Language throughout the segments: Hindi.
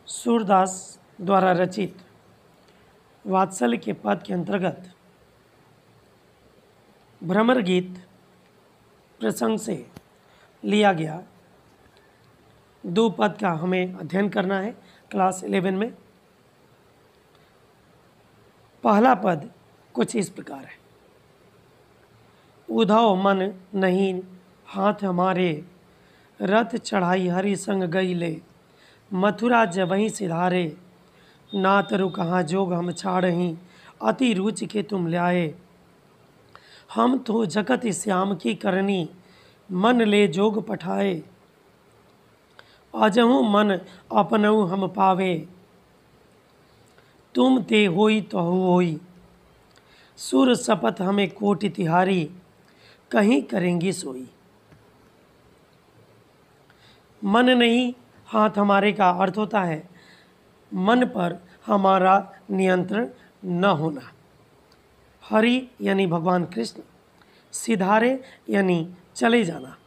सूरदास द्वारा रचित वात्सल्य के पद के अंतर्गत भ्रमर गीत प्रसंग से लिया गया दो पद का हमें अध्ययन करना है क्लास 11 में। पहला पद कुछ इस प्रकार है। उधव मन नहीं हाथ हमारे, रथ चढ़ाई हरि संग गई ले, मथुरा जबहीं सिधारे, ना तरु कहाँ जोग हम छाड़हीं, अति रुचि के तुम ल्याए, हम तो जगत श्याम की करनी, मन ले जोग पठाए, अजहु मन अपनऊ हम पावे, तुम ते होई तहु होई, सुर शपथ हमें कोटि तिहारी, कहीं करेंगी सोई। मन नहीं हाथ हमारे का अर्थ होता है मन पर हमारा नियंत्रण न होना। हरि यानी भगवान कृष्ण, सिधारे यानी चले जाना,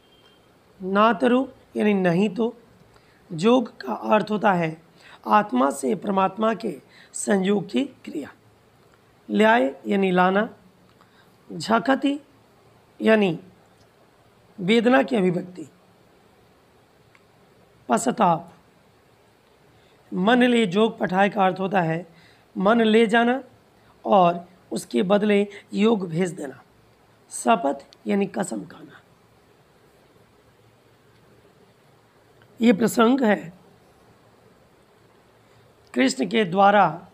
नातरु यानी नहीं तो, जोग का अर्थ होता है आत्मा से परमात्मा के संयोग की क्रिया, ल्याए यानी लाना, झखती यानी वेदना की अभिव्यक्ति, पश्चाताप। मन ले जोग पठाए का अर्थ होता है मन ले जाना और उसके बदले योग भेज देना, शपथ यानी कसम खाना। ये प्रसंग है कृष्ण के द्वारा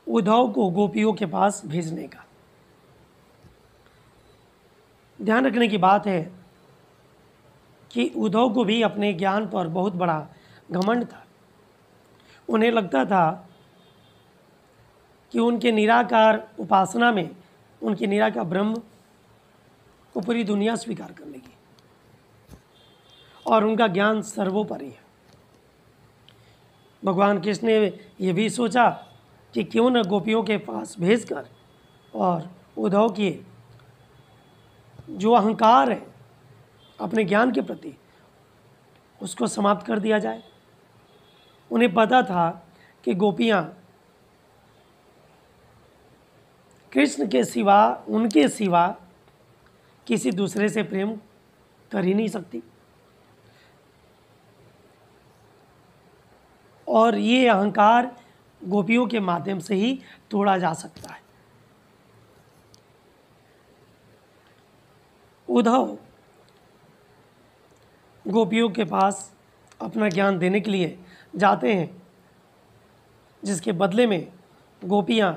उद्धव को गोपियों के पास भेजने का। ध्यान रखने की बात है कि उद्धव को भी अपने ज्ञान पर बहुत बड़ा घमंड था। उन्हें लगता था कि उनके निराकार उपासना में, उनके निराकार ब्रह्म को पूरी दुनिया स्वीकार कर लेगी और उनका ज्ञान सर्वोपरि है। भगवान कृष्ण ने यह भी सोचा कि क्यों न गोपियों के पास भेजकर और उद्धव की जो अहंकार है अपने ज्ञान के प्रति, उसको समाप्त कर दिया जाए। उन्हें पता था कि गोपियाँ कृष्ण के सिवा, उनके सिवा किसी दूसरे से प्रेम कर ही नहीं सकती और ये अहंकार गोपियों के माध्यम से ही तोड़ा जा सकता है। उद्धव गोपियों के पास अपना ज्ञान देने के लिए जाते हैं, जिसके बदले में गोपियाँ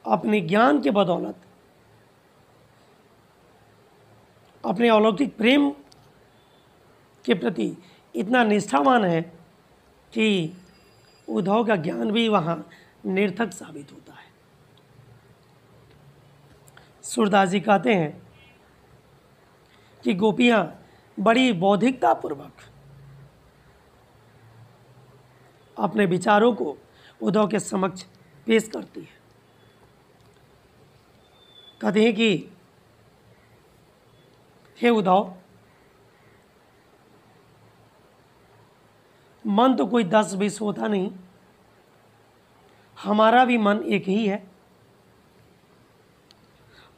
अपने ज्ञान के बदौलत अपने अलौकिक प्रेम के प्रति इतना निष्ठावान है कि उद्धव का ज्ञान भी वहाँ निरर्थक साबित होता है। सूरदास जी कहते हैं कि गोपियाँ बड़ी बौद्धिकता पूर्वक अपने विचारों को उद्धव के समक्ष पेश करती है। कहते हैं कि हे उद्धव, मन तो कोई 10-20 होता नहीं, हमारा भी मन एक ही है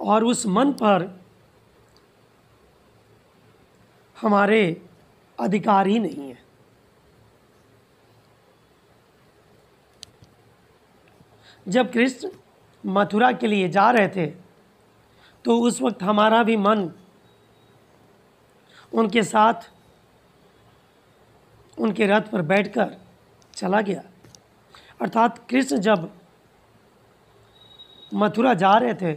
और उस मन पर हमारे अधिकार ही नहीं है। जब कृष्ण मथुरा के लिए जा रहे थे तो उस वक्त हमारा भी मन उनके साथ उनके रथ पर बैठकर चला गया। अर्थात कृष्ण जब मथुरा जा रहे थे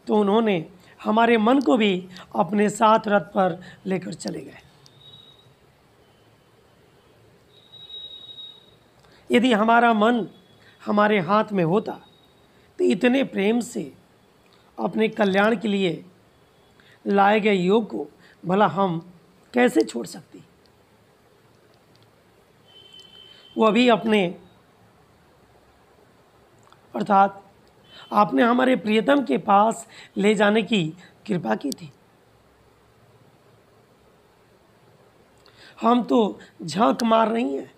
तो उन्होंने हमारे मन को भी अपने साथ रथ पर लेकर चले गए। यदि हमारा मन हमारे हाथ में होता तो इतने प्रेम से अपने कल्याण के लिए लाए गए योग को भला हम कैसे छोड़ सकती। वह भी अपने, अर्थात आपने हमारे प्रियतम के पास ले जाने की कृपा की थी। हम तो झांक मार रही हैं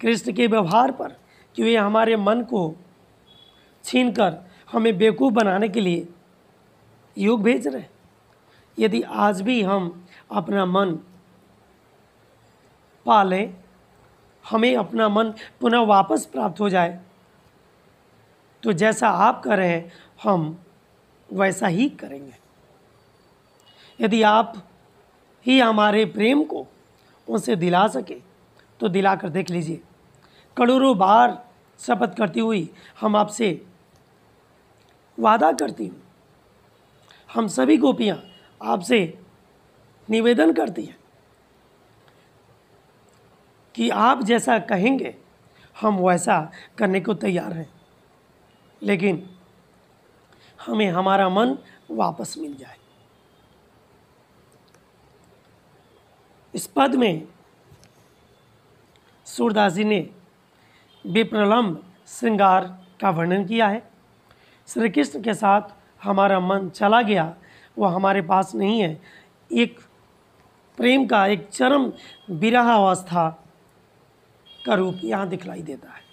कृष्ण के व्यवहार पर कि वे हमारे मन को छीनकर हमें बेवकूफ़ बनाने के लिए युग भेज रहे हैं। यदि आज भी हम अपना मन पालें, हमें अपना मन पुनः वापस प्राप्त हो जाए, तो जैसा आप कर रहे हैं हम वैसा ही करेंगे। यदि आप ही हमारे प्रेम को उनसे दिला सके तो दिला कर देख लीजिए। करोड़ों बार शपथ करती हुई हम आपसे वादा करती हूँ, हम सभी गोपियाँ आपसे निवेदन करती हैं कि आप जैसा कहेंगे हम वैसा करने को तैयार हैं, लेकिन हमें हमारा मन वापस मिल जाए। इस पद में सूरदास जी ने विप्रलंब श्रृंगार का वर्णन किया है। श्री कृष्ण के साथ हमारा मन चला गया, वह हमारे पास नहीं है। एक प्रेम का एक चरम विरह अवस्था का रूप यहाँ दिखलाई देता है।